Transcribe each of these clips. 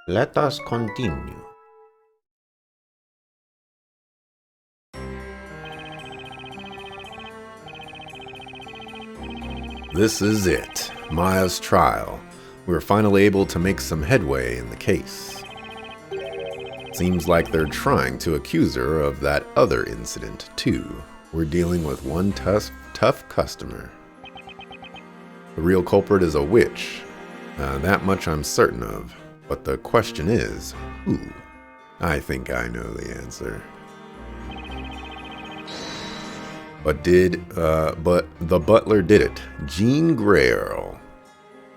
Let us continue. This is it, Maya's trial. We're finally able to make some headway in the case. Seems like they're trying to accuse her of that other incident, too. We're dealing with one tough customer. The real culprit is a witch. That much I'm certain of. But the question is, who? I think I know the answer. But the butler did it. Jean Grey Earl.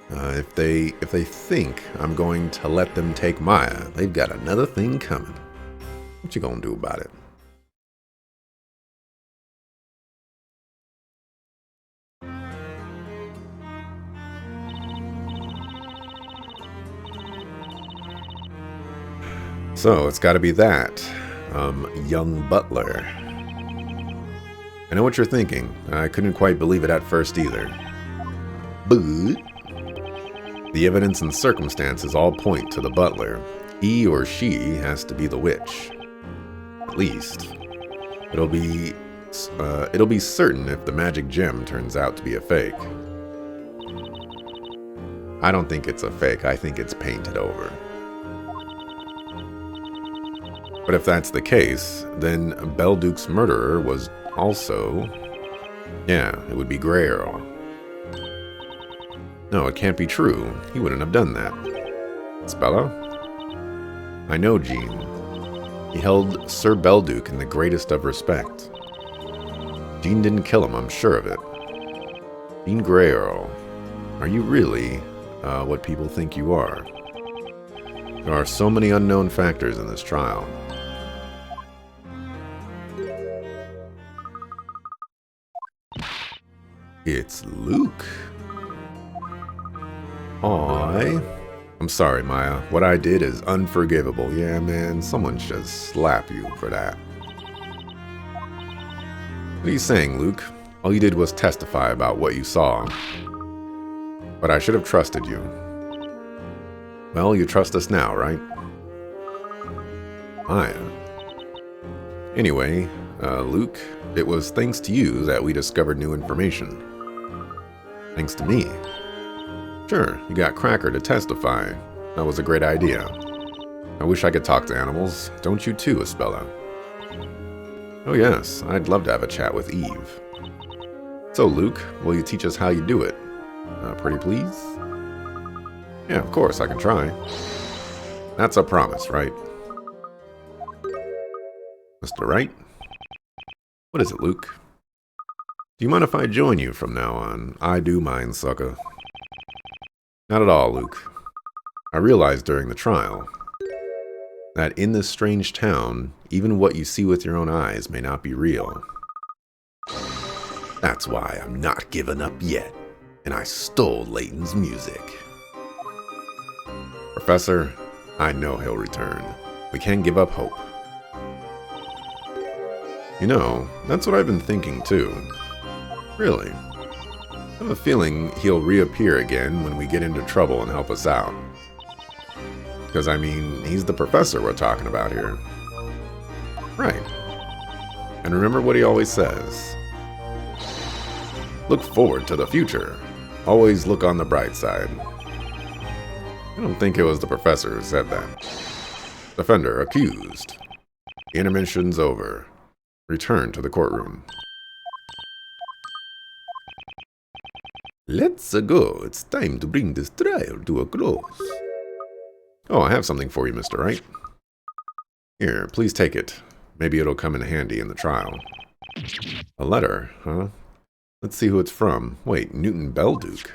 If they think I'm going to let them take Maya, they've got another thing coming. What you gonna do about it? So it's got to be that young butler. I know what you're thinking. I couldn't quite believe it at first either. But the evidence and circumstances all point to the butler. He or she has to be the witch. At least. It'll be certain if the magic gem turns out to be a fake. I don't think it's a fake. I think it's painted over. But if that's the case, then Belduke's murderer was also... Yeah, it would be Grey Earl. No, it can't be true. He wouldn't have done that. Spella? I know Jean. He held Sir Belduke in the greatest of respect. Jean didn't kill him, I'm sure of it. Jean Grey Earl, are you really what people think you are? There are so many unknown factors in this trial. It's Luke. I'm sorry, Maya. What I did is unforgivable. Yeah, man, someone should slap you for that. What are you saying, Luke? All you did was testify about what you saw. But I should have trusted you. Well, you trust us now, right? Maya. Anyway, Luke, it was thanks to you that we discovered new information. Thanks to me. Sure, you got Cracker to testify. That was a great idea. I wish I could talk to animals. Don't you too, Espella? Oh yes, I'd love to have a chat with Eve. So, Luke, will you teach us how you do it? Pretty please? Yeah, of course, I can try. That's a promise, right? Mr. Wright? What is it, Luke? Do you mind if I join you from now on? I do mind, sucker. Not at all, Luke. I realized during the trial that in this strange town, even what you see with your own eyes may not be real. That's why I'm not giving up yet, and I stole Layton's music. Professor, I know he'll return. We can't give up hope. You know, that's what I've been thinking too. Really? I have a feeling he'll reappear again when we get into trouble and help us out. Because, I mean, he's the professor we're talking about here. Right. And remember what he always says. Look forward to the future. Always look on the bright side. I don't think it was the professor who said that. Defender accused. Intermission's over. Return to the courtroom. Let's go. It's time to bring this trial to a close. Oh, I have something for you, Mr. Wright. Here, please take it. Maybe it'll come in handy in the trial. A letter, huh? Let's see who it's from. Wait, Newton Belduke.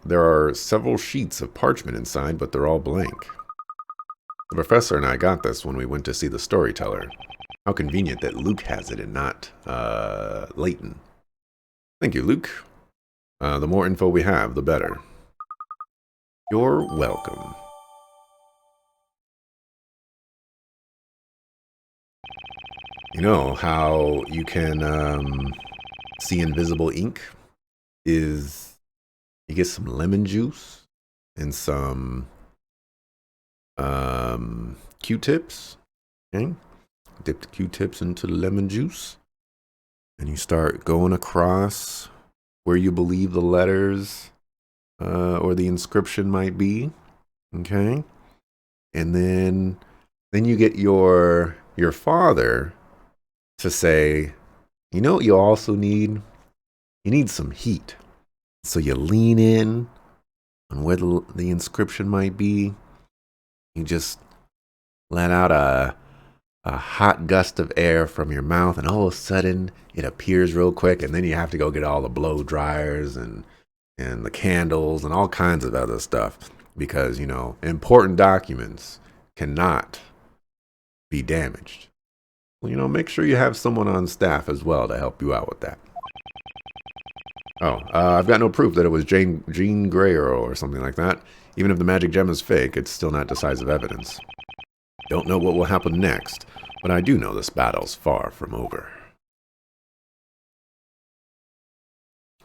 There are several sheets of parchment inside, but they're all blank. The professor and I got this when we went to see the storyteller. How convenient that Luke has it and not, Layton. Thank you, Luke. The more info we have, the better. You're welcome. You know how you can see invisible ink? Is you get some lemon juice and some Q-tips. Okay. Dip the Q-tips into the lemon juice. And you start going across where you believe the letters or the inscription might be. Okay. And then you get your father to say, you know what you also need? You need some heat. So you lean in on where the inscription might be. You just let out a hot gust of air from your mouth, and all of a sudden it appears real quick, and then you have to go get all the blow dryers and the candles and all kinds of other stuff because, you know, important documents cannot be damaged. Well, you know, make sure you have someone on staff as well to help you out with that. Oh, I've got no proof that it was Jean Grey or something like that. Even if the magic gem is fake, it's still not decisive evidence. Don't know what will happen next, but I do know this battle's far from over.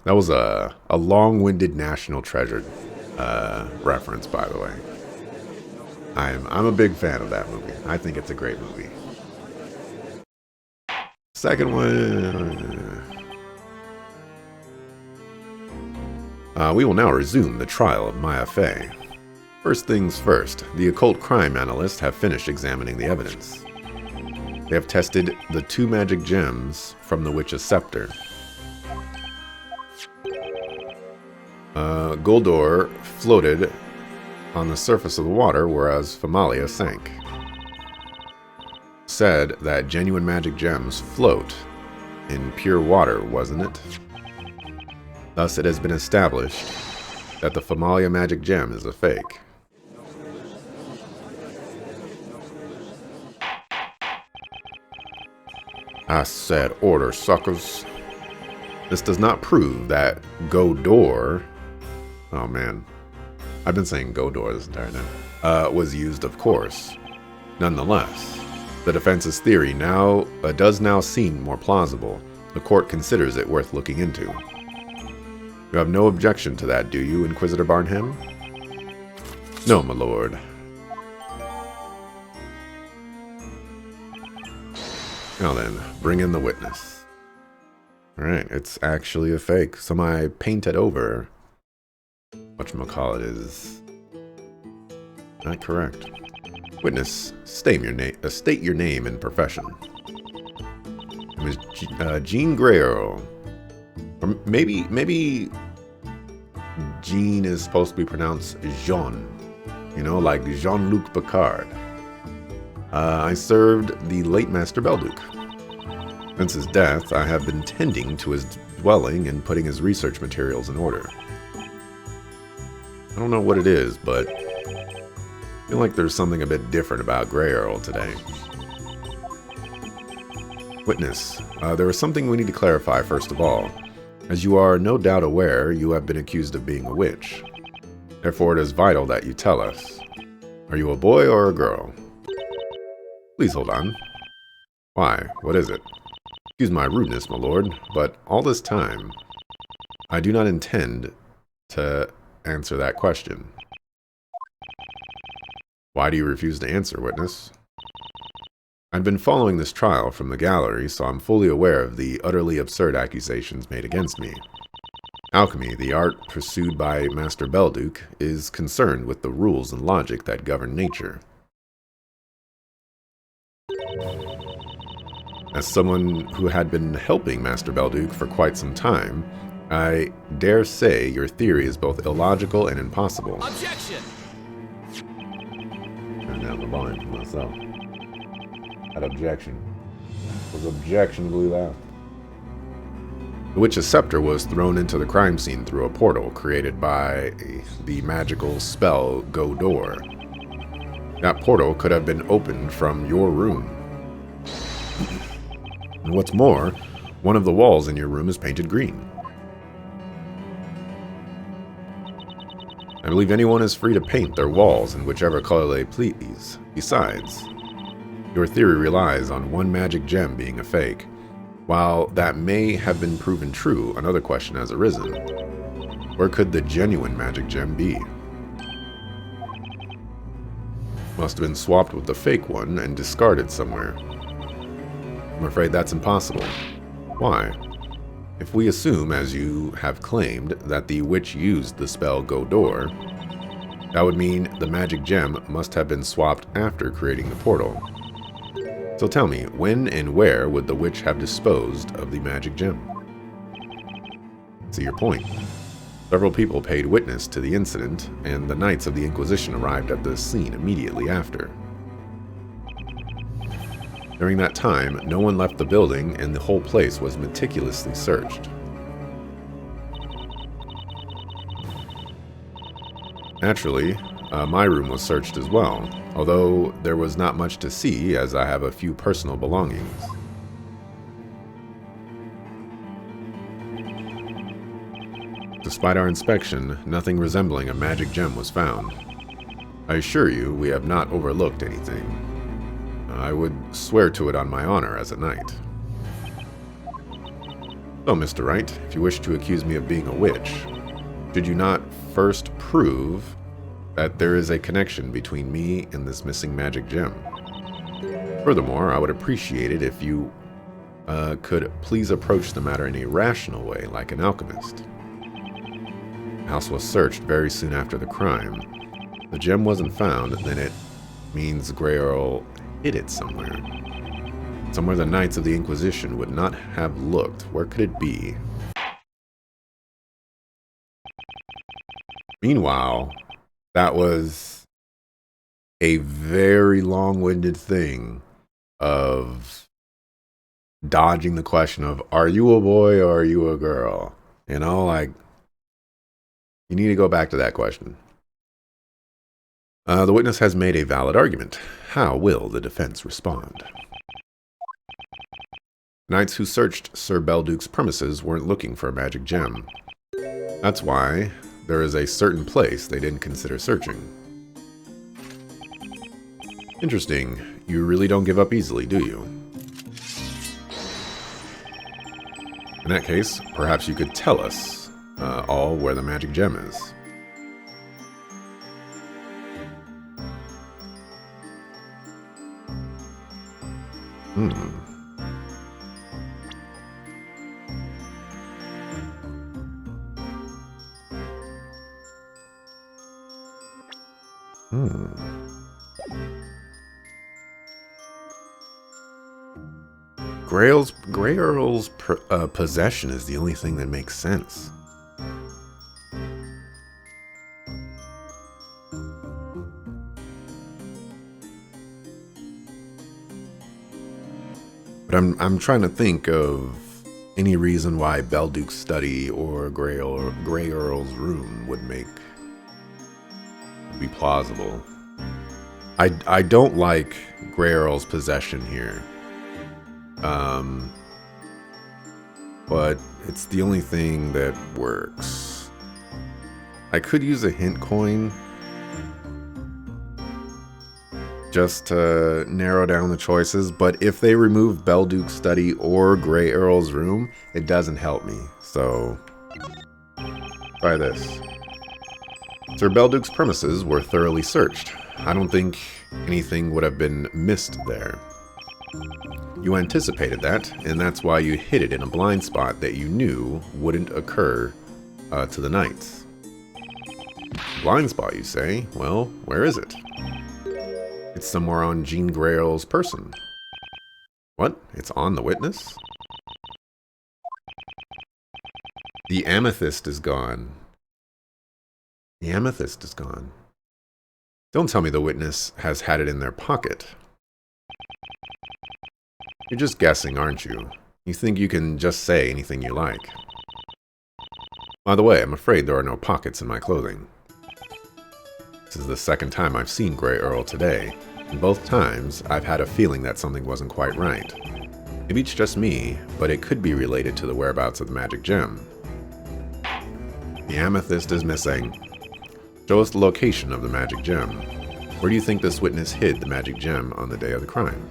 That was a long-winded National Treasure reference, by the way. I'm a big fan of that movie. I think it's a great movie. Second one. We will now resume the trial of Maya Fey. First things first, the occult crime analysts have finished examining the evidence. They have tested the 2 magic gems from the witch's scepter. Goldor floated on the surface of the water, whereas Famalia sank. Said that genuine magic gems float in pure water, wasn't it? Thus, it has been established that the Famalia magic gem is a fake. I said order, suckers. This does not prove that Goldor... Oh man, I've been saying Goldor this entire time. Was used, of course. Nonetheless, the defense's theory does now seem more plausible. The court considers it worth looking into. You have no objection to that, do you, Inquisitor Barnham? No, my lord. Now then, bring in the witness. Alright, it's actually a fake. Somebody painted over. Whatchamacallit is not correct. Witness, state your name and profession. It was Jean Grey. Or maybe Jean is supposed to be pronounced Jean. You know, like Jean-Luc Picard. I served the late Master Belduc. Since his death, I have been tending to his dwelling and putting his research materials in order. I don't know what it is, but I feel like there's something a bit different about Grey Earl today. Witness, there is something we need to clarify first of all. As you are no doubt aware, you have been accused of being a witch. Therefore, it is vital that you tell us. Are you a boy or a girl? Please hold on. Why? What is it? Excuse my rudeness, my lord, but all this time, I do not intend to answer that question. Why do you refuse to answer, witness? I've been following this trial from the gallery, so I'm fully aware of the utterly absurd accusations made against me. Alchemy, the art pursued by Master Belduc, is concerned with the rules and logic that govern nature. As someone who had been helping Master Belduc for quite some time, I dare say your theory is both illogical and impossible. Objection! Turn down the volume for myself. That objection was objectionably loud. The witch's scepter was thrown into the crime scene through a portal created by the magical spell Goldor. That portal could have been opened from your room. And what's more, one of the walls in your room is painted green. I believe anyone is free to paint their walls in whichever color they please. Besides, your theory relies on one magic gem being a fake. While that may have been proven true, another question has arisen. Where could the genuine magic gem be? must have been swapped with the fake one and discarded somewhere. I'm afraid that's impossible. Why? If we assume, as you have claimed, that the witch used the spell Go Door, that would mean the magic gem must have been swapped after creating the portal. So tell me, when and where would the witch have disposed of the magic gem? See your point. Several people paid witness to the incident, and the Knights of the Inquisition arrived at the scene immediately after. During that time, no one left the building, and the whole place was meticulously searched. Naturally, my room was searched as well, although there was not much to see as I have a few personal belongings. Despite our inspection, nothing resembling a magic gem was found. I assure you, we have not overlooked anything. I would swear to it on my honor as a knight. So, Mr. Wright, if you wish to accuse me of being a witch, should you not first prove that there is a connection between me and this missing magic gem? Furthermore, I would appreciate it if you could please approach the matter in a rational way, like an alchemist. The house was searched very soon after the crime. The gem wasn't found, then it means Grey Earl hid it somewhere. Somewhere the Knights of the Inquisition would not have looked. Where could it be? Meanwhile, that was a very long-winded thing of dodging the question of, are you a boy or are you a girl? You know, like, you need to go back to that question. The witness has made a valid argument. How will the defense respond? Knights who searched Sir Belduke's premises weren't looking for a magic gem. That's why there is a certain place they didn't consider searching. Interesting. You really don't give up easily, do you? In that case, perhaps you could tell us all where the magic gem is. Grey Earl's possession is the only thing that makes sense. But I'm trying to think of any reason why Belduke's study or Grey Earl's room would be plausible. I don't like Grey Earl's possession here. But it's the only thing that works. I could use a hint coin just to narrow down the choices, but if they remove Belduke's study or Grey Earl's room, it doesn't help me. So, try this. Sir Belduke's premises were thoroughly searched. I don't think anything would have been missed there. You anticipated that, and that's why you hid it in a blind spot that you knew wouldn't occur to the Knights. Blind spot, you say? Well, where is it? It's somewhere on Jean Grey Earl's person. What? It's on the witness? The amethyst is gone. The amethyst is gone. Don't tell me the witness has had it in their pocket. You're just guessing, aren't you? You think you can just say anything you like. By the way, I'm afraid there are no pockets in my clothing. This is the second time I've seen Grey Earl today, and both times I've had a feeling that something wasn't quite right. Maybe it's just me, but it could be related to the whereabouts of the magic gem. The amethyst is missing. Show us the location of the magic gem. Where do you think this witness hid the magic gem on the day of the crime?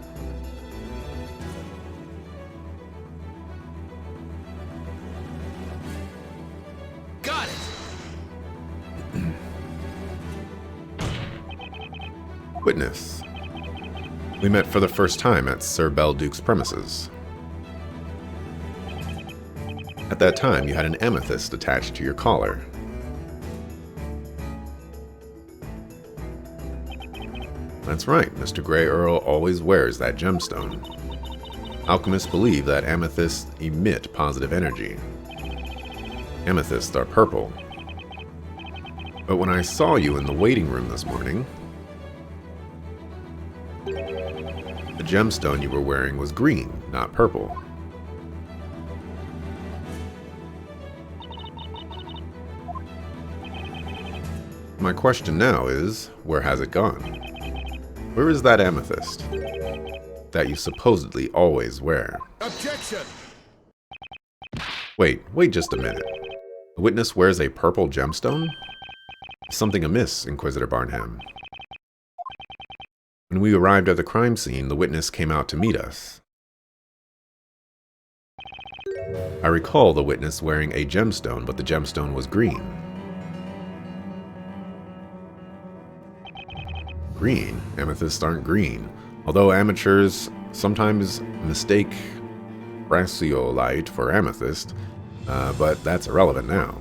Witness. We met for the first time at Sir Belduke's premises. At that time, you had an amethyst attached to your collar. That's right, Mr. Grey Earl always wears that gemstone. Alchemists believe that amethysts emit positive energy. Amethysts are purple. But when I saw you in the waiting room this morning, the gemstone you were wearing was green, not purple. My question now is, where has it gone? Where is that amethyst that you supposedly always wear? Objection! Wait just a minute. The witness wears a purple gemstone? Is something amiss, Inquisitor Barnham? When we arrived at the crime scene, the witness came out to meet us. I recall the witness wearing a gemstone, but the gemstone was green. Green? Amethysts aren't green. Although amateurs sometimes mistake brassiolite for amethyst, but that's irrelevant now.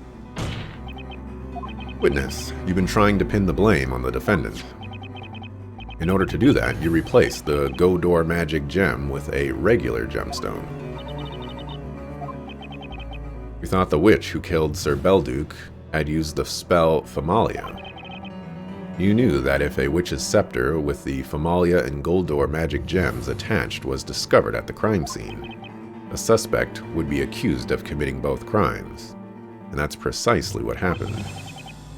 Witness, you've been trying to pin the blame on the defendant. In order to do that, you replaced the Godor magic gem with a regular gemstone. You thought the witch who killed Sir Belduke had used the spell Famalia. You knew that if a witch's scepter with the Famalia and Goldor magic gems attached was discovered at the crime scene, a suspect would be accused of committing both crimes. And that's precisely what happened.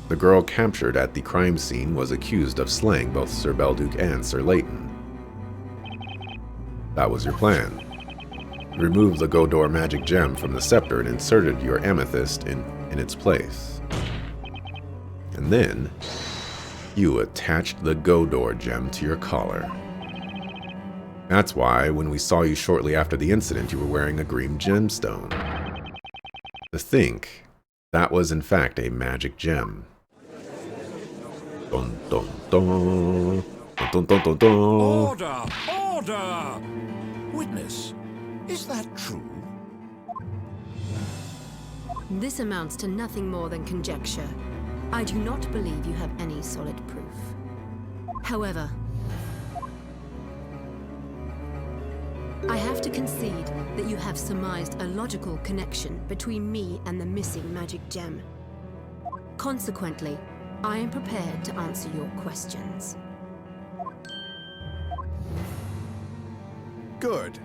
The girl captured at the crime scene was accused of slaying both Sir Belduke and Sir Layton. That was your plan. You removed the Godor magic gem from the scepter and inserted your amethyst in its place. And then you attached the Godor gem to your collar. That's why, when we saw you shortly after the incident, you were wearing a green gemstone. To think, that was in fact a magic gem. Dun dun dun. Dun dun dun dun. Order! Order! Witness, is that true? This amounts to nothing more than conjecture. I do not believe you have any solid proof. However, I have to concede that you have surmised a logical connection between me and the missing magic gem. Consequently, I am prepared to answer your questions. Good.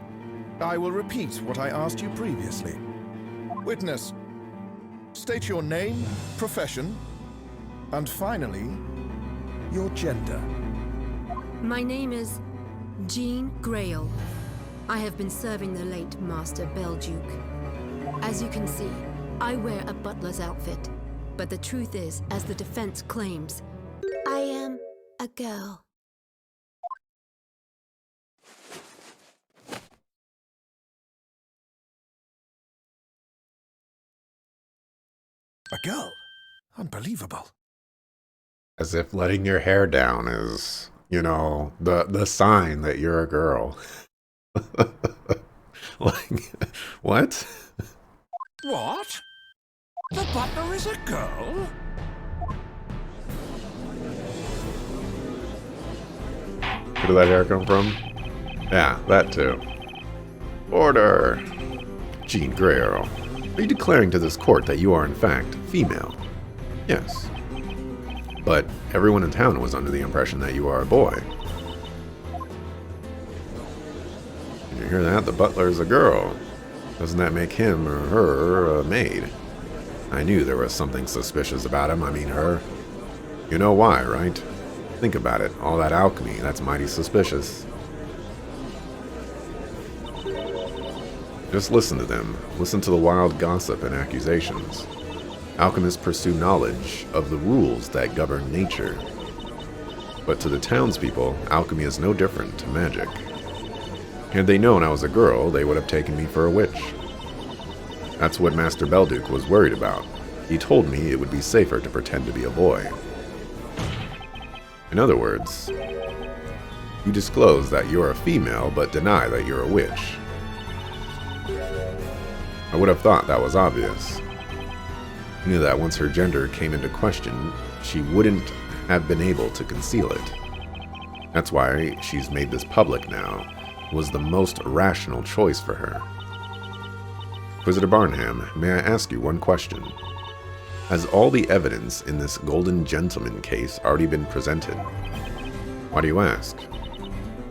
I will repeat what I asked you previously. Witness, state your name, profession, and finally, your gender. My name is Jean Grail. I have been serving the late Master Belduke. As you can see, I wear a butler's outfit, but the truth is, as the defense claims, I am a girl. A girl? Unbelievable. As if letting your hair down is, the sign that you're a girl. Like, what? What? The butler is a girl? Where did that hair come from? Yeah, that too. Order! Jean Grey Earl, are you declaring to this court that you are in fact female? Yes. But everyone in town was under the impression that you are a boy. Did you hear that? The butler is a girl. Doesn't that make him or her a maid? I knew there was something suspicious about him. I mean her. You know why, right? Think about it. All that alchemy, that's mighty suspicious. Just listen to them. Listen to the wild gossip and accusations. Alchemists pursue knowledge of the rules that govern nature. But to the townspeople, alchemy is no different to magic. Had they known I was a girl, they would have taken me for a witch. That's what Master Belduke was worried about. He told me it would be safer to pretend to be a boy. In other words, You disclose that you're a female, but deny that you're a witch. I would have thought that was obvious. You knew that once her gender came into question, she wouldn't have been able to conceal it. That's why she's made this public now. It was the most rational choice for her. Inquisitor Barnham, may I ask you one question? Has all the evidence in this Golden Gentleman case already been presented? Why do you ask?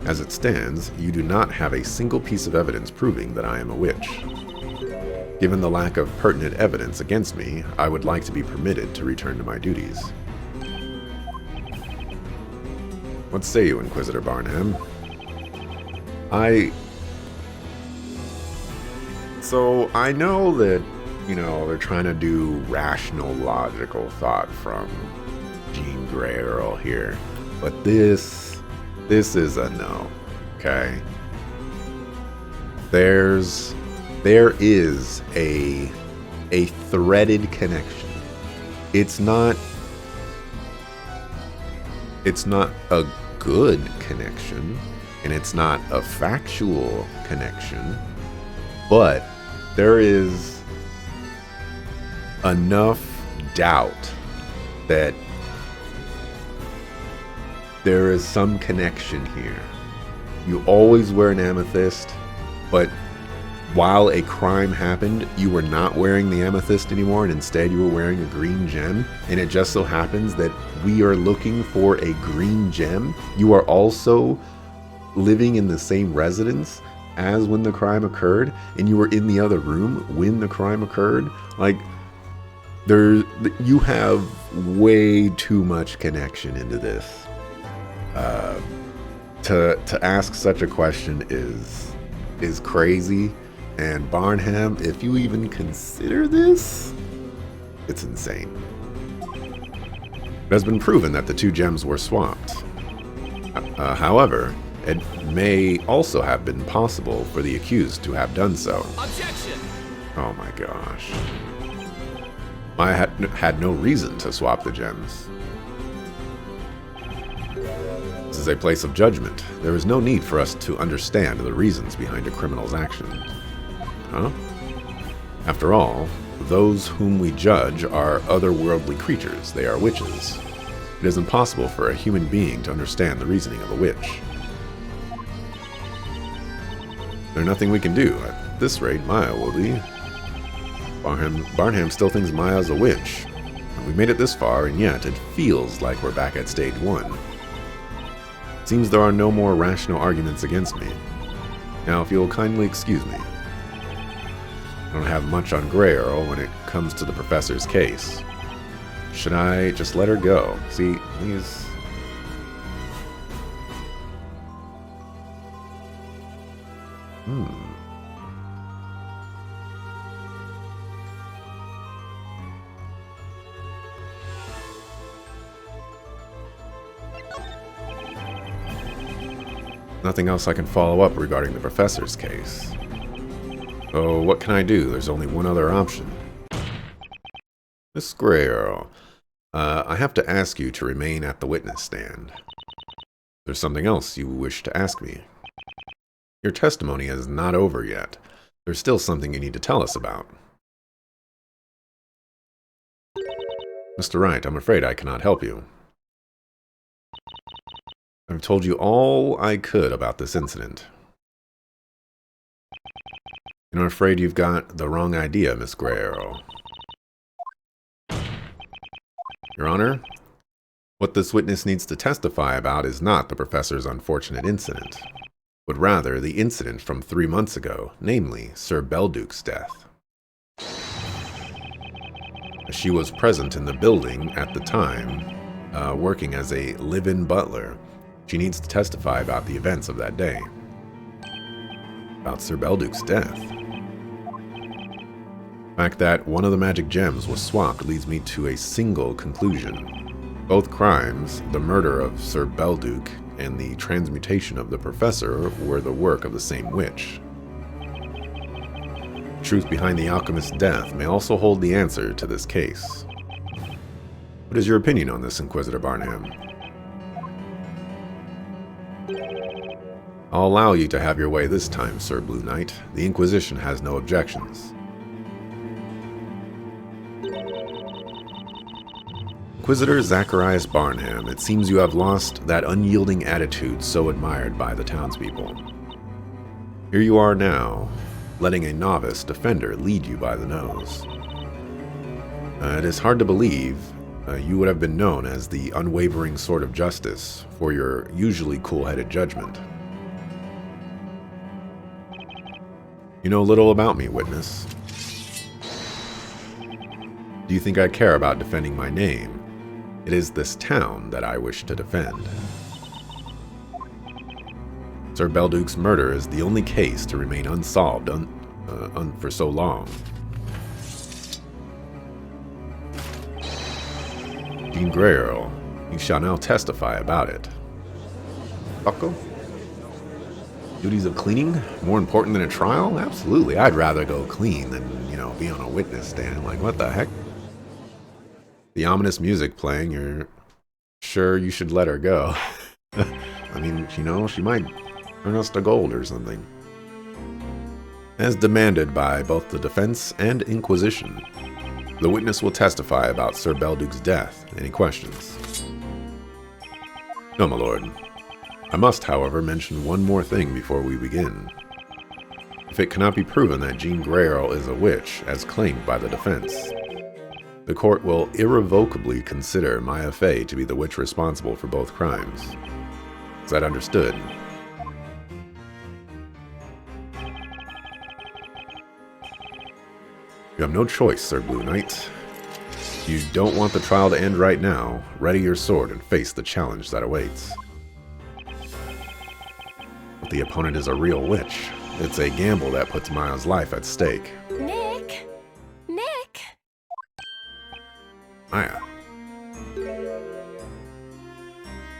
As it stands, you do not have a single piece of evidence proving that I am a witch. Given the lack of pertinent evidence against me, I would like to be permitted to return to my duties. What say you, Inquisitor Barnham? So, I know that, they're trying to do rational, logical thought from Jean Grey Earl here, but this is a no, okay? There is a threaded connection. It's not a good connection, and it's not a factual connection, but there is enough doubt that there is some connection here. You always wear an amethyst, but while a crime happened, you were not wearing the amethyst anymore, and instead you were wearing a green gem, and it just so happens that we are looking for a green gem. You are also living in the same residence as when the crime occurred, and you were in the other room when the crime occurred. Like, you have way too much connection into this. To ask such a question is crazy. And Barnham, if you even consider this, it's insane. It has been proven that the two gems were swapped. However, it may also have been possible for the accused to have done so. Objection! Oh my gosh. I had no reason to swap the gems. This is a place of judgment. There is no need for us to understand the reasons behind a criminal's actions. Huh? After all, those whom we judge are otherworldly creatures. They are witches. It is impossible for a human being to understand the reasoning of a witch. There's nothing we can do. At this rate, Maya will be. Barnham still thinks Maya's a witch. We made it this far, and yet it feels like we're back at stage 1. It seems there are no more rational arguments against me. Now, if you'll kindly excuse me. I don't have much on Grey Earl when it comes to the professor's case. Should I just let her go? See, these... Nothing else I can follow up regarding the professor's case. So what can I do? There's only one other option. Miss Grey Earl, I have to ask you to remain at the witness stand. There's something else you wish to ask me. Your testimony is not over yet. There's still something you need to tell us about. Mr. Wright, I'm afraid I cannot help you. I've told you all I could about this incident. And I'm afraid you've got the wrong idea, Miss Grey Earl. Your Honor, what this witness needs to testify about is not the professor's unfortunate incident, but rather the incident from 3 months ago, namely Sir Belduke's death. She was present in the building at the time, working as a live-in butler. She needs to testify about the events of that day. About Sir Belduke's death. The fact that one of the magic gems was swapped leads me to a single conclusion. Both crimes, the murder of Sir Belduke and the transmutation of the professor, were the work of the same witch. The truth behind the alchemist's death may also hold the answer to this case. What is your opinion on this, Inquisitor Barnham? I'll allow you to have your way this time, Sir Blue Knight. The Inquisition has no objections. Inquisitor Zacharias Barnham, it seems you have lost that unyielding attitude so admired by the townspeople. Here you are now, letting a novice defender lead you by the nose. It is hard to believe you would have been known as the unwavering sword of justice for your usually cool-headed judgment. You know little about me, witness. Do you think I care about defending my name? It is this town that I wish to defend. Sir Belduke's murder is the only case to remain unsolved for so long. Jean Greyearl, you shall now testify about it. Bucko? Duties of cleaning? More important than a trial? Absolutely. I'd rather go clean than, be on a witness stand. Like, what the heck? The ominous music playing, you're sure you should let her go. I mean, she might turn us to gold or something. As demanded by both the defense and Inquisition, the witness will testify about Sir Belduke's death. Any questions? No, my lord. I must, however, mention one more thing before we begin. If it cannot be proven that Jean Greyearl is a witch, as claimed by the defense, the court will irrevocably consider Maya Fey to be the witch responsible for both crimes. Is that understood? You have no choice, Sir Blue Knight. If you don't want the trial to end right now, ready your sword and face the challenge that awaits. But the opponent is a real witch. It's a gamble that puts Maya's life at stake. Nick! Nick! Maya.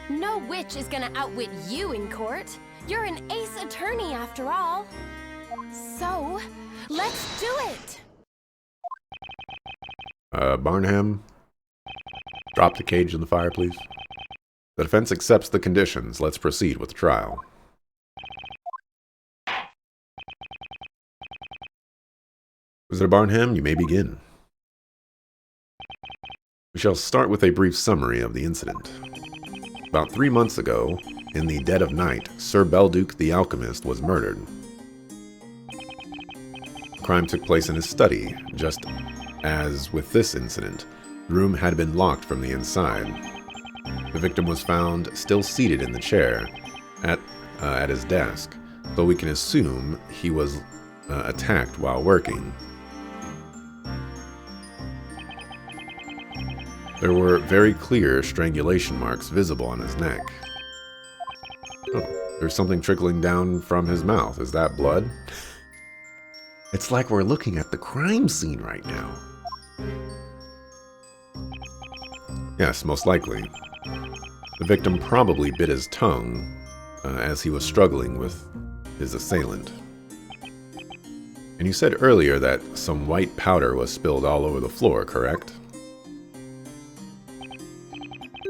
No witch is gonna outwit you in court. You're an ace attorney after all. So, let's do it! Barnham, drop the cage in the fire, please. The defense accepts the conditions. Let's proceed with the trial. Visitor Barnham, you may begin. We shall start with a brief summary of the incident. About 3 months ago, in the dead of night, Sir Belduke the Alchemist was murdered. The crime took place in his study. Just as with this incident, the room had been locked from the inside. The victim was found still seated in the chair at his desk, though we can assume he was attacked while working. There were very clear strangulation marks visible on his neck. Oh, there's something trickling down from his mouth. Is that blood? It's like we're looking at the crime scene right now. Yes, most likely. The victim probably bit his tongue as he was struggling with his assailant. And you said earlier that some white powder was spilled all over the floor, correct?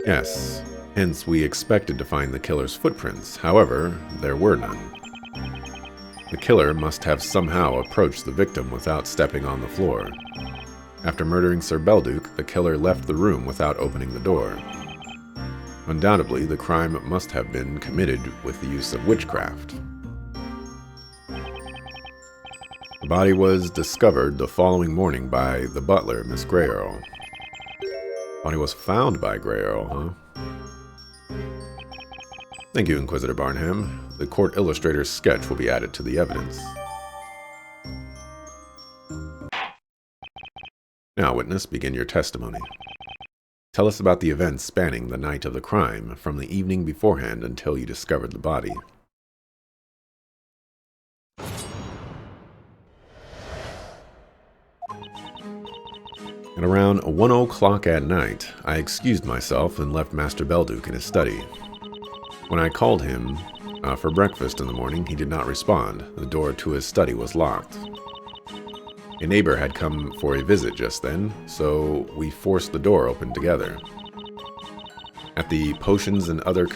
Yes, hence we expected to find the killer's footprints. However, there were none. The killer must have somehow approached the victim without stepping on the floor. After murdering Sir Belduke, the killer left the room without opening the door. Undoubtedly, the crime must have been committed with the use of witchcraft. The body was discovered the following morning by the butler, Miss Greyearl. Body was found by Greyearl, huh? Thank you, Inquisitor Barnham. The court illustrator's sketch will be added to the evidence. Now, witness, begin your testimony. Tell us about the events spanning the night of the crime, from the evening beforehand until you discovered the body. At around 1 o'clock at night, I excused myself and left Master Belduke in his study. When I called him for breakfast in the morning, he did not respond. The door to his study was locked. A neighbor had come for a visit just then, so we forced the door open together. At the potions and other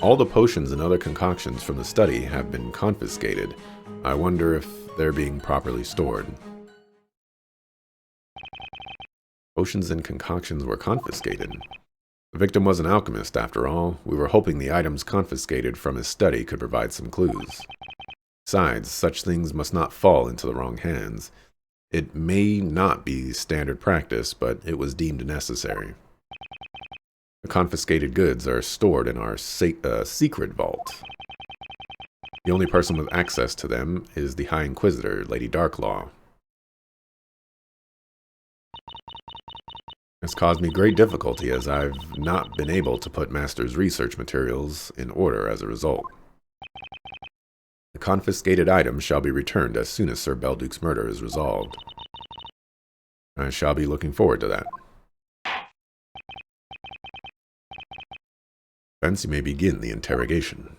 All the potions and other concoctions from the study have been confiscated. I wonder if they're being properly stored. Potions and concoctions were confiscated. The victim was an alchemist, after all. We were hoping the items confiscated from his study could provide some clues. Besides, such things must not fall into the wrong hands. It may not be standard practice, but it was deemed necessary. The confiscated goods are stored in our secret vault. The only person with access to them is the High Inquisitor, Lady Darklaw. It's caused me great difficulty, as I've not been able to put Master's research materials in order as a result. The confiscated items shall be returned as soon as Sir Belduke's murder is resolved. I shall be looking forward to that. Thence you may begin the interrogation.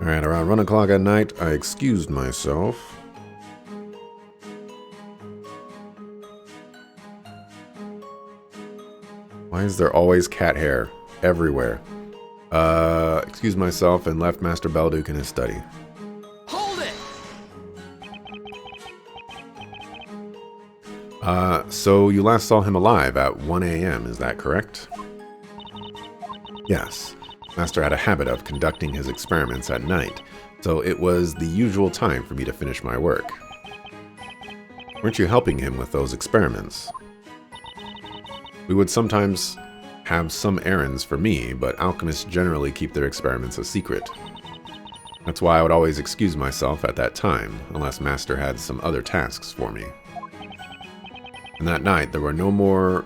Alright, around 1 o'clock at night, I excused myself. Why is there always cat hair everywhere? Excused myself and left Master Belduke in his study. Hold it! So you last saw him alive at 1 a.m., is that correct? Yes. Master had a habit of conducting his experiments at night, so it was the usual time for me to finish my work. Weren't you helping him with those experiments? We would sometimes have some errands for me, but alchemists generally keep their experiments a secret. That's why I would always excuse myself at that time, unless Master had some other tasks for me. And that night, there was no more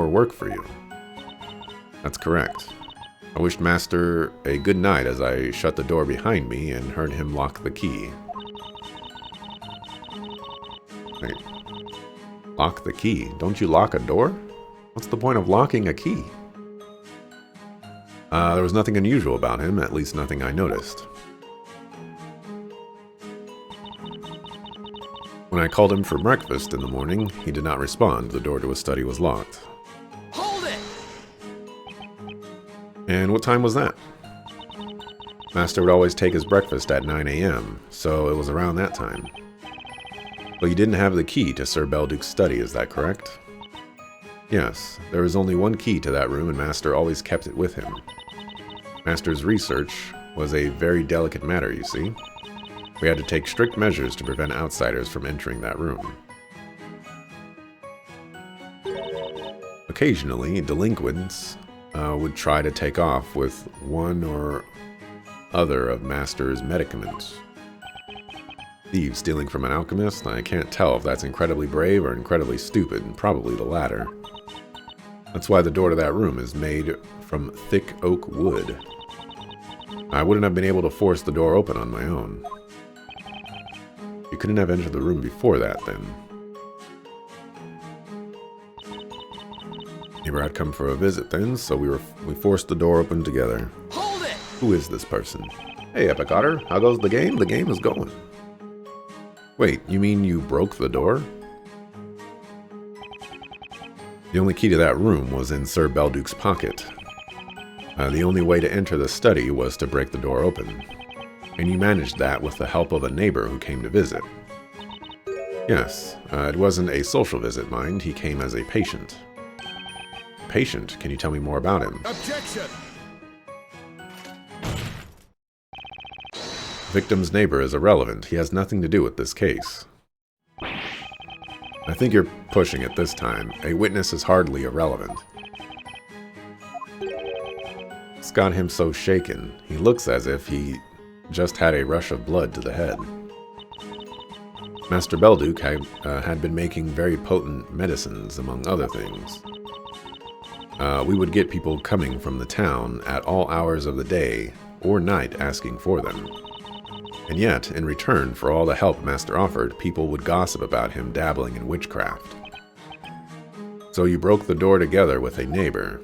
work for you. That's correct. I wished Master a good night as I shut the door behind me and heard him lock the key. Wait. Lock the key? Don't you lock a door? What's the point of locking a key? There was nothing unusual about him, at least nothing I noticed. When I called him for breakfast in the morning, he did not respond. The door to his study was locked. Hold it! And what time was that? Master would always take his breakfast at 9 a.m., so it was around that time. But you didn't have the key to Sir Belduke's study, is that correct? Yes, there was only one key to that room, and Master always kept it with him. Master's research was a very delicate matter, you see. We had to take strict measures to prevent outsiders from entering that room. Occasionally, delinquents would try to take off with one or other of Master's medicaments. Thieves stealing from an alchemist? I can't tell if that's incredibly brave or incredibly stupid, probably the latter. That's why the door to that room is made from thick oak wood. I wouldn't have been able to force the door open on my own. You couldn't have entered the room before that, then. Neighbor had come for a visit then, so we forced the door open together. Hold it! Who is this person? Hey, Epic Otter, how goes the game? The game is going. Wait, you mean you broke the door? The only key to that room was in Sir Belduke's pocket. The only way to enter the study was to break the door open. And you managed that with the help of a neighbor who came to visit. Yes, it wasn't a social visit, mind. He came as a patient. Patient? Can you tell me more about him? Objection! Victim's neighbor is irrelevant. He has nothing to do with this case. I think you're pushing it this time. A witness is hardly irrelevant. It's got him so shaken. He looks as if he just had a rush of blood to the head. Master Belduke had been making very potent medicines, among other things. We would get people coming from the town at all hours of the day or night asking for them. And yet, in return for all the help Master offered, people would gossip about him dabbling in witchcraft. So you broke the door together with a neighbor.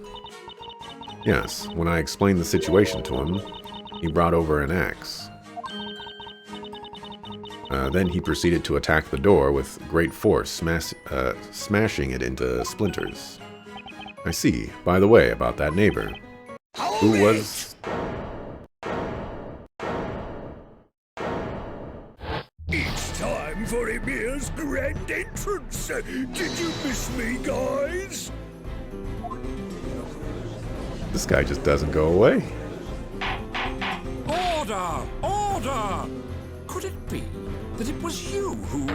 Yes, when I explained the situation to him, he brought over an axe. Then he proceeded to attack the door with great force, smashing it into splinters. I see. By the way, about that neighbor. Who was... It's time for Emir's grand entrance. Did you miss me, guys? This guy just doesn't go away. Order! Order! Could it be that it was you who...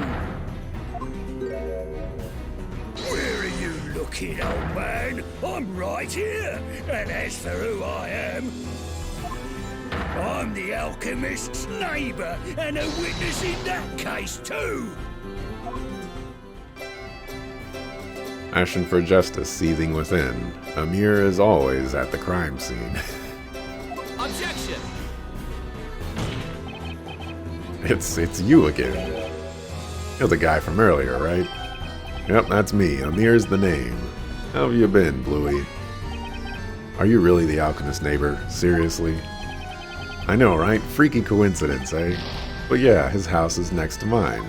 Where are you looking, old man? I'm right here. And as for who I am, I'm the alchemist's neighbor and a witness in that case too. Passion for justice seething within. Amir is always at the crime scene. Objection! It's you again. You're the guy from earlier, right? Yep, that's me. Amir's the name. How have you been, Bluey? Are you really the alchemist neighbor? Seriously? I know, right? Freaky coincidence, eh? But yeah, his house is next to mine.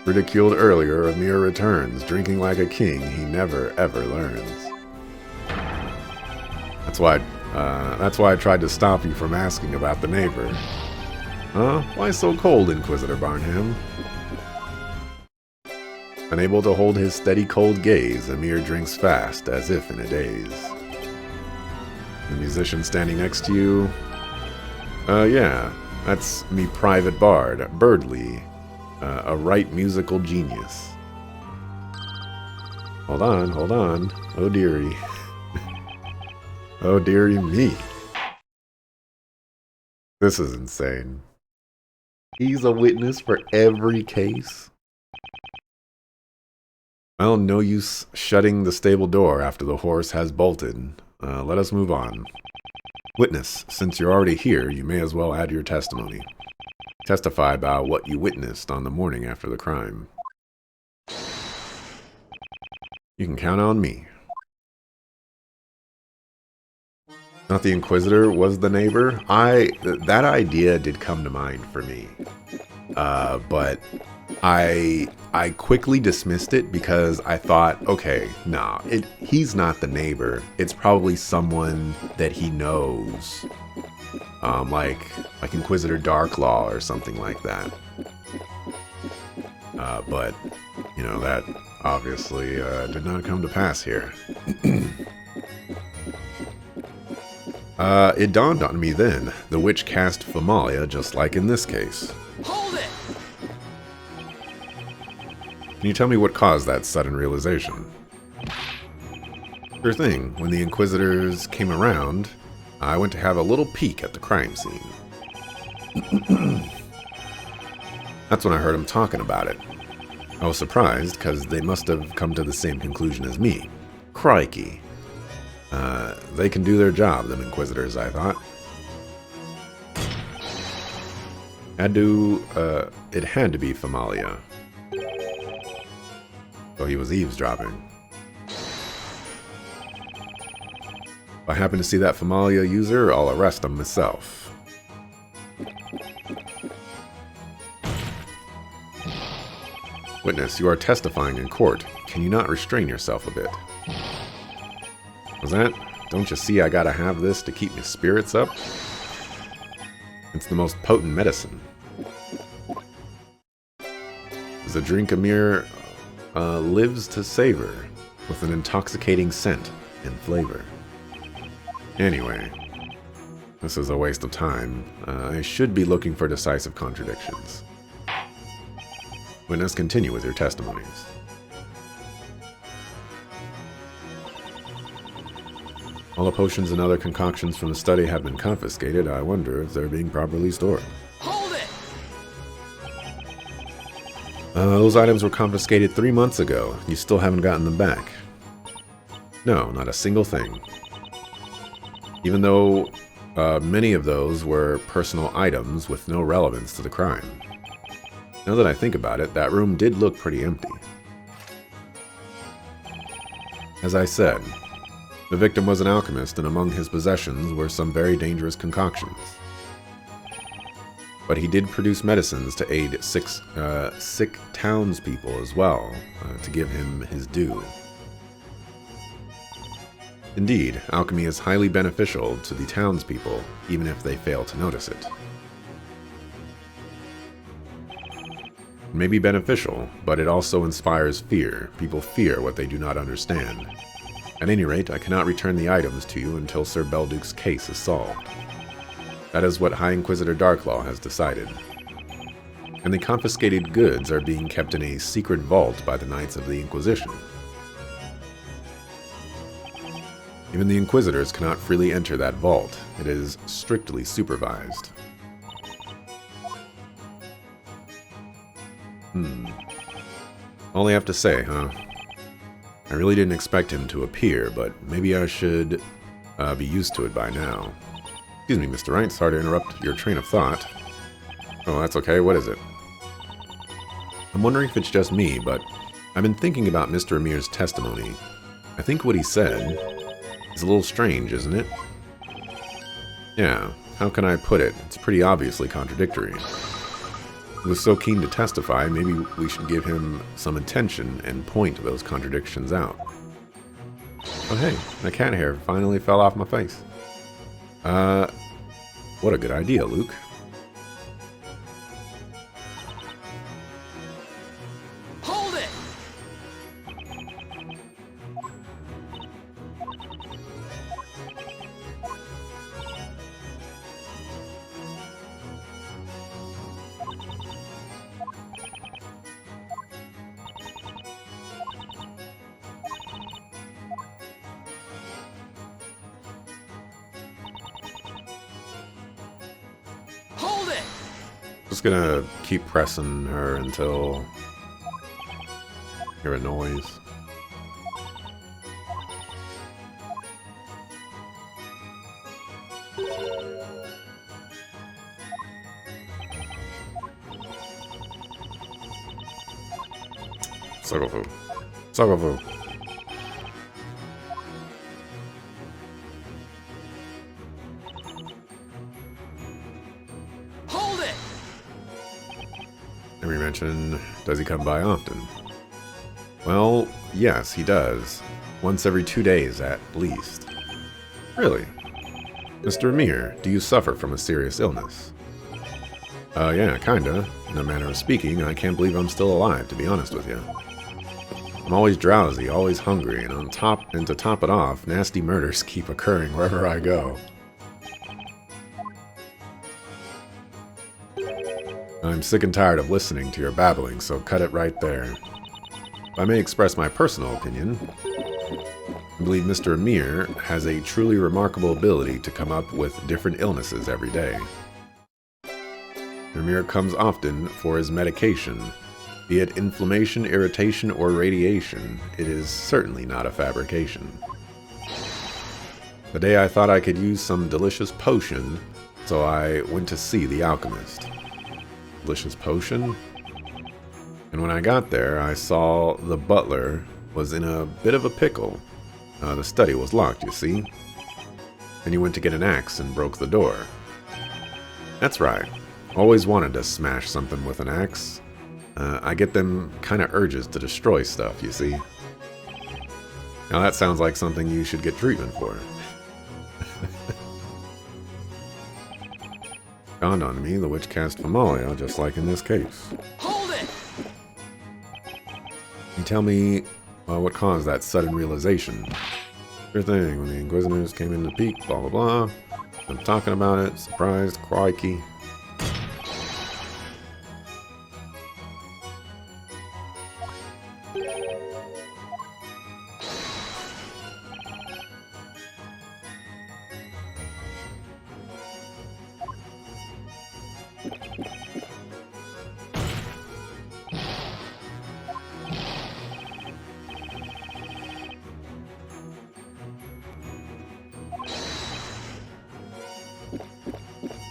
Ridiculed earlier, Amir returns, drinking like a king he never ever learns. That's why I tried to stop you from asking about the neighbor. Huh? Why so cold, Inquisitor Barnham? Unable to hold his steady cold gaze, Amir drinks fast, as if in a daze. The musician standing next to you? Yeah, that's me private bard, Birdley. A Wright musical genius. Hold on. Oh dearie. Oh dearie me. This is insane. He's a witness for every case? Well, no use shutting the stable door after the horse has bolted. Let us move on. Witness, since you're already here, you may as well add your testimony. Testify about what you witnessed on the morning after the crime. You can count on me. Not the Inquisitor was the neighbor. That idea did come to mind for me. But I quickly dismissed it because I thought, okay, nah, he's not the neighbor. It's probably someone that he knows. Like Inquisitor Darklaw or something like that. But, you know, that obviously did not come to pass here. It dawned on me then. The witch cast Famalia just like in this case. Hold it! Can you tell me what caused that sudden realization? Sure thing. When the Inquisitors came around, I went to have a little peek at the crime scene. That's when I heard them talking about it. I was surprised, because they must have come to the same conclusion as me. Crikey. They can do their job, them Inquisitors, I thought. It had to be Famalia. So he was eavesdropping. If I happen to see that Famalia user, I'll arrest him myself. Witness, you are testifying in court. Can you not restrain yourself a bit? Was that? Don't you see I gotta have this to keep my spirits up? It's the most potent medicine. It's a drink Amir lives to savor, with an intoxicating scent and flavor. Anyway, this is a waste of time. I should be looking for decisive contradictions. Witness, continue with your testimonies. All the potions and other concoctions from the study have been confiscated. I wonder if they're being properly stored. Hold it! Those items were confiscated 3 months ago. You still haven't gotten them back. No, not a single thing. Even though many of those were personal items with no relevance to the crime. Now that I think about it, that room did look pretty empty. As I said, the victim was an alchemist, and among his possessions were some very dangerous concoctions. But he did produce medicines to aid sick townspeople as well, to give him his due. Indeed, alchemy is highly beneficial to the townspeople, even if they fail to notice it. It may be beneficial, but it also inspires fear. People fear what they do not understand. At any rate, I cannot return the items to you until Sir Belduke's case is solved. That is what High Inquisitor Darklaw has decided. And the confiscated goods are being kept in a secret vault by the Knights of the Inquisition. Even the Inquisitors cannot freely enter that vault. It is strictly supervised. All I have to say, huh? I really didn't expect him to appear, but maybe I should be used to it by now. Excuse me, Mr. Wright, sorry to interrupt your train of thought. Oh, that's okay, what is it? I'm wondering if it's just me, but I've been thinking about Mr. Amir's testimony. I think what he said is a little strange, isn't it? Yeah, how can I put it? It's pretty obviously contradictory. He was so keen to testify, maybe we should give him some attention and point those contradictions out. Oh hey, my cat hair finally fell off my face. What a good idea, Luke. Hold it! Hold it! Just gonna keep pressing her until I hear a noise. Sogofu. Sogofu. Hold it! Every mention, does he come by often? Well, yes, he does. Once every 2 days, at least. Really? Mr. Amir, do you suffer from a serious illness? Yeah, kinda. In a manner of speaking, I can't believe I'm still alive, to be honest with you. I'm always drowsy, always hungry, and to top it off, nasty murders keep occurring wherever I go. I'm sick and tired of listening to your babbling, so cut it right there. If I may express my personal opinion, I believe Mr. Amir has a truly remarkable ability to come up with different illnesses every day. Amir comes often for his medication. Be it inflammation, irritation, or radiation, it is certainly not a fabrication. The day I thought I could use some delicious potion, so I went to see the alchemist. Delicious potion? And when I got there, I saw the butler was in a bit of a pickle. The study was locked, you see. And he went to get an axe and broke the door. That's right. Always wanted to smash something with an axe. I get them kind of urges to destroy stuff, you see. Now that sounds like something you should get treatment for. Dawned on me, the witch cast Famalia, just like in this case. Hold it! You tell me what caused that sudden realization. Sure thing, when the Inquisitors came in to peek, blah blah blah. I'm talking about it, surprised, crikey.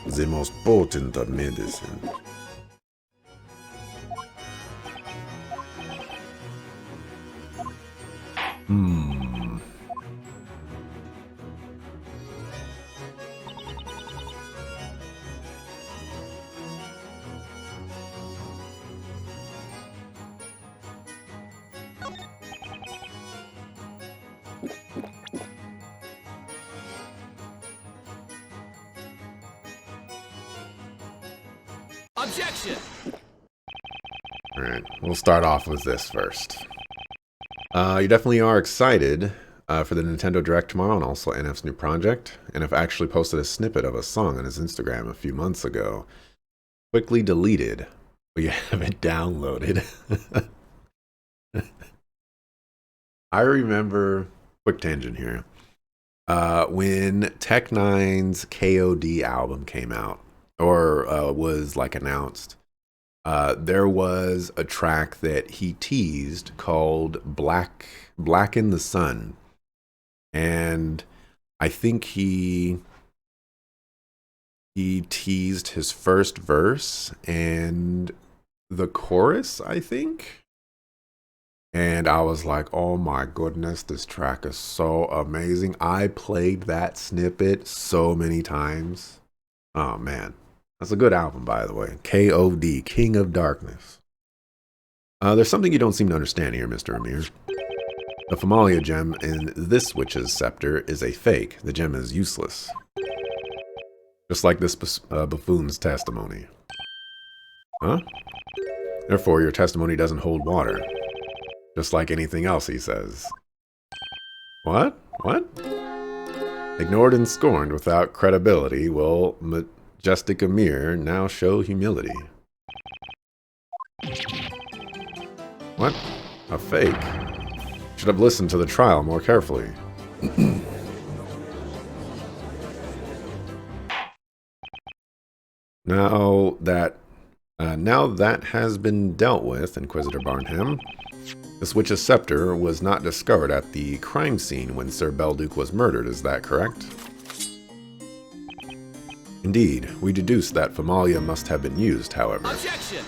The most potent of medicine. Objection! Alright, we'll start off with this first. You definitely are excited for the Nintendo Direct tomorrow and also NF's new project. NF actually posted a snippet of a song on his Instagram a few months ago. Quickly deleted, but you have it downloaded. I remember, quick tangent here, when Tech Nine's KOD album came out, or was like announced, there was a track that he teased called Black in the Sun. And I think he teased his first verse and the chorus, I think. And I was like, oh my goodness, this track is so amazing. I played that snippet so many times. Oh man. That's a good album, by the way. KOD, King of Darkness. There's something you don't seem to understand here, Mr. Amir. The Famalia gem in this witch's scepter is a fake. The gem is useless. Just like this buffoon's testimony. Huh? Therefore, your testimony doesn't hold water. Just like anything else he says. What? What? Ignored and scorned without credibility will Majestic Amir now show humility. What? A fake? Should have listened to the trial more carefully. Now that has been dealt with, Inquisitor Barnham. This witch's scepter was not discovered at the crime scene when Sir Belduke was murdered, is that correct? Indeed, we deduced that Famalia must have been used, however. Objection!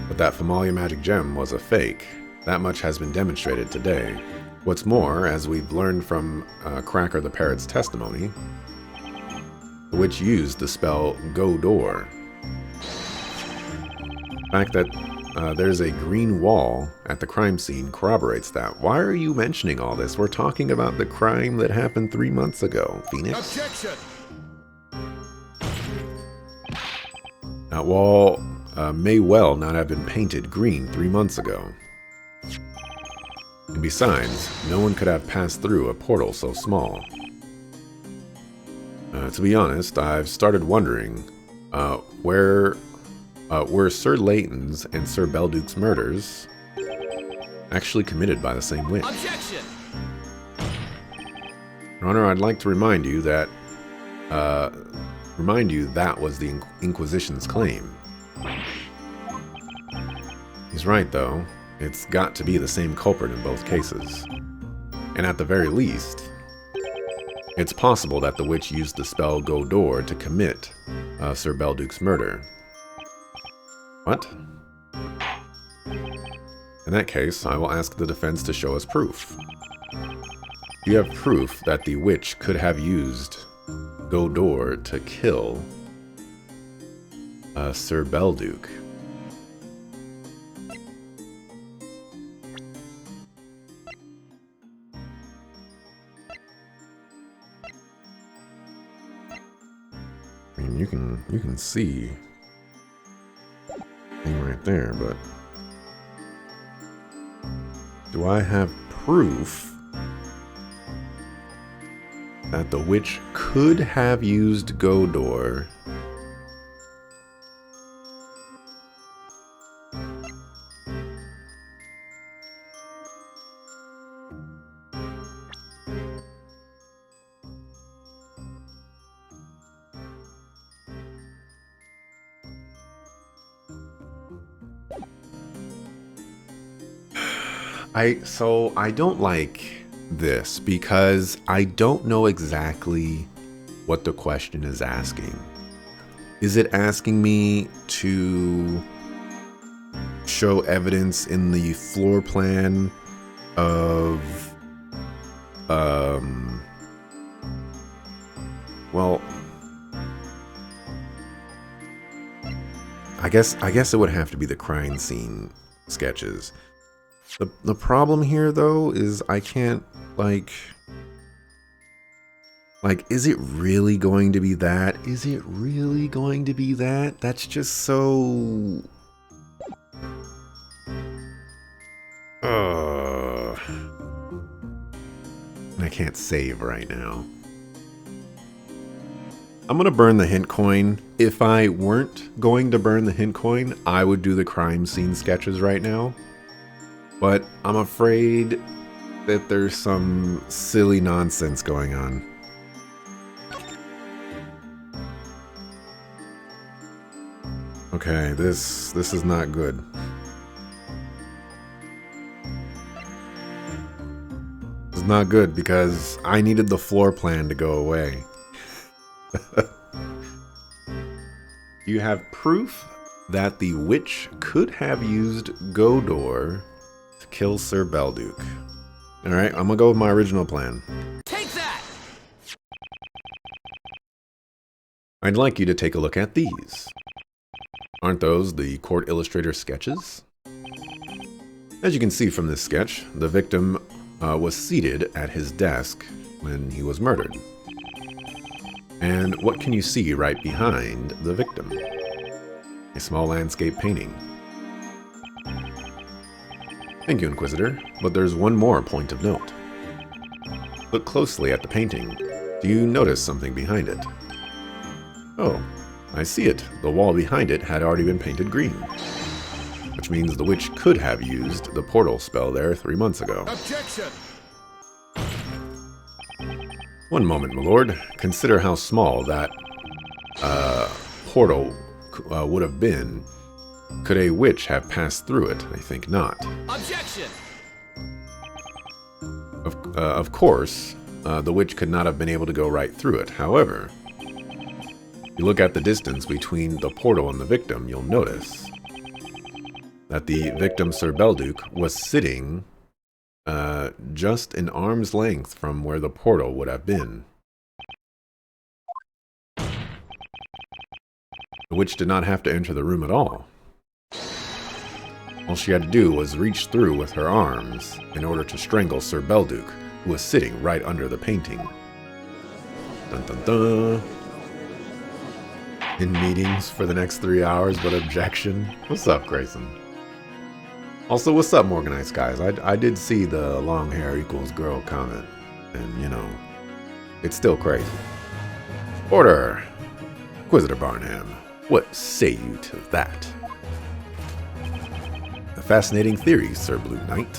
But that Famalia magic gem was a fake. That much has been demonstrated today. What's more, as we've learned from Cracker the Parrot's testimony, the witch used the spell Go Door. The fact that there's a green wall at the crime scene corroborates that. Why are you mentioning all this? We're talking about the crime that happened 3 months ago, Phoenix. Objection! That wall may well not have been painted green 3 months ago. And besides, no one could have passed through a portal so small. To be honest, I've started wondering were Sir Layton's and Sir Belduke's murders actually committed by the same witch? Objection! Your Honor, I'd like to remind you that was the Inquisition's claim. He's right, though. It's got to be the same culprit in both cases. And at the very least, it's possible that the witch used the spell Go Door to commit Sir Belduke's murder. What? In that case, I will ask the defense to show us proof. Do you have proof that the witch could have used Go Door to kill Sir Belduke? I mean, you can see thing right there, but do I have proof that the witch could have used Go Door I don't like this because I don't know exactly what the question is asking. Is it asking me to show evidence in the floor plan of well, I guess it would have to be the crime scene sketches. The problem here, though, is I can't, like, Like, is it really going to be that? Is it really going to be that? That's just so... I can't save right now. I'm gonna burn the hint coin. If I weren't going to burn the hint coin, I would do the crime scene sketches right now. But I'm afraid that there's some silly nonsense going on. Okay, this is not good. This is not good because I needed the floor plan to go away. You have proof that the witch could have used Godor to kill Sir Belduke. Alright, I'm gonna go with my original plan. Take that! I'd like you to take a look at these. Aren't those the court illustrator sketches? As you can see from this sketch, the victim was seated at his desk when he was murdered. And what can you see right behind the victim? A small landscape painting. Thank you, Inquisitor, but there's one more point of note. Look closely at the painting. Do you notice something behind it? Oh, I see it. The wall behind it had already been painted green. Which means the witch could have used the portal spell there 3 months ago. Objection! One moment, my lord. Consider how small that portal would have been. Could a witch have passed through it? I think not. Objection! Of course, the witch could not have been able to go right through it. However, if you look at the distance between the portal and the victim, you'll notice that the victim, Sir Belduke, was sitting just an arm's length from where the portal would have been. The witch did not have to enter the room at all. All she had to do was reach through with her arms in order to strangle Sir Belduke, who was sitting right under the painting. Dun dun dun. In meetings for the next 3 hours, but objection. What's up, Grayson? Also, what's up, Morganite Skies? I did see the long hair equals girl comment, and you know, it's still crazy. Order! Inquisitor Barnham, what say you to that? A fascinating theory, Sir Blue Knight.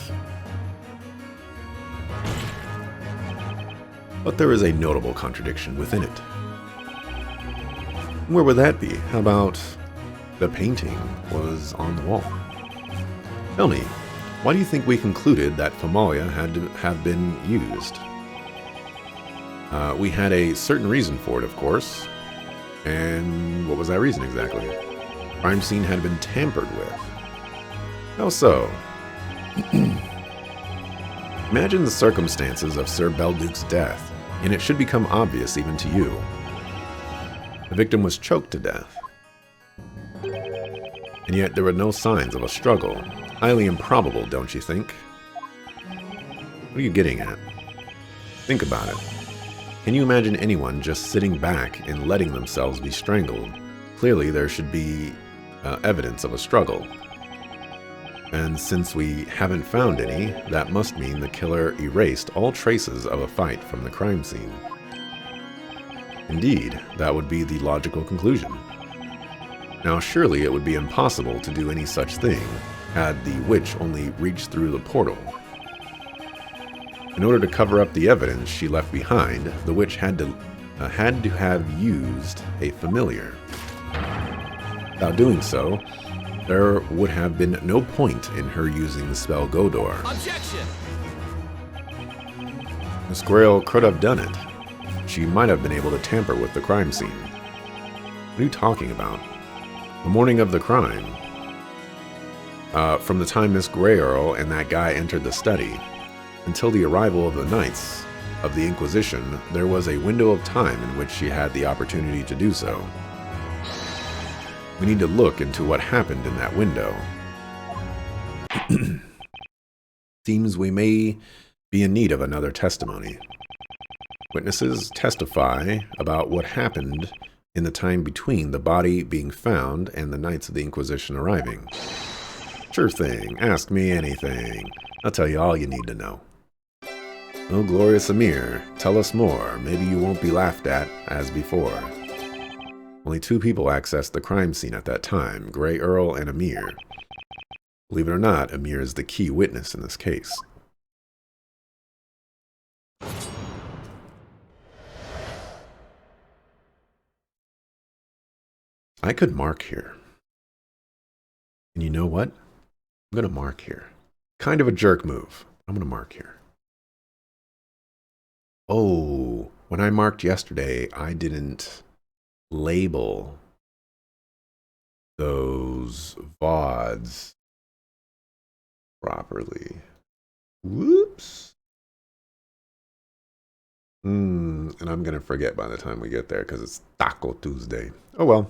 But there is a notable contradiction within it. Where would that be? How about the painting was on the wall? Tell me, why do you think we concluded that Famalia had to have been used? We had a certain reason for it, of course. And what was that reason exactly? The crime scene had been tampered with. How so? Imagine the circumstances of Sir Belduke's death, and it should become obvious even to you. The victim was choked to death. And yet there were no signs of a struggle. Highly improbable, don't you think? What are you getting at? Think about it. Can you imagine anyone just sitting back and letting themselves be strangled? Clearly there should be evidence of a struggle. And since we haven't found any, that must mean the killer erased all traces of a fight from the crime scene. Indeed, that would be the logical conclusion. Now surely it would be impossible to do any such thing had the witch only reached through the portal. In order to cover up the evidence she left behind, the witch had to have used a familiar. Without doing so, there would have been no point in her using the spell Godor. Objection! Miss Grail could have done it. She might have been able to tamper with the crime scene. What are you talking about? The morning of the crime. From the time Miss Grail and that guy entered the study, until the arrival of the Knights of the Inquisition, there was a window of time in which she had the opportunity to do so. We need to look into what happened in that window. Seems we may be in need of another testimony. Witnesses testify about what happened in the time between the body being found and the Knights of the Inquisition arriving. Sure thing. Ask me anything. I'll tell you all you need to know. Oh, glorious Amir, tell us more. Maybe you won't be laughed at as before. Only 2 people accessed the crime scene at that time, Grey Earl and Amir. Believe it or not, Amir is the key witness in this case. I could mark here. And you know what? I'm going to mark here. Kind of a jerk move. I'm going to mark here. Oh, when I marked yesterday, I didn't label those VODs properly. Whoops. And I'm going to forget by the time we get there because it's Taco Tuesday. Oh well.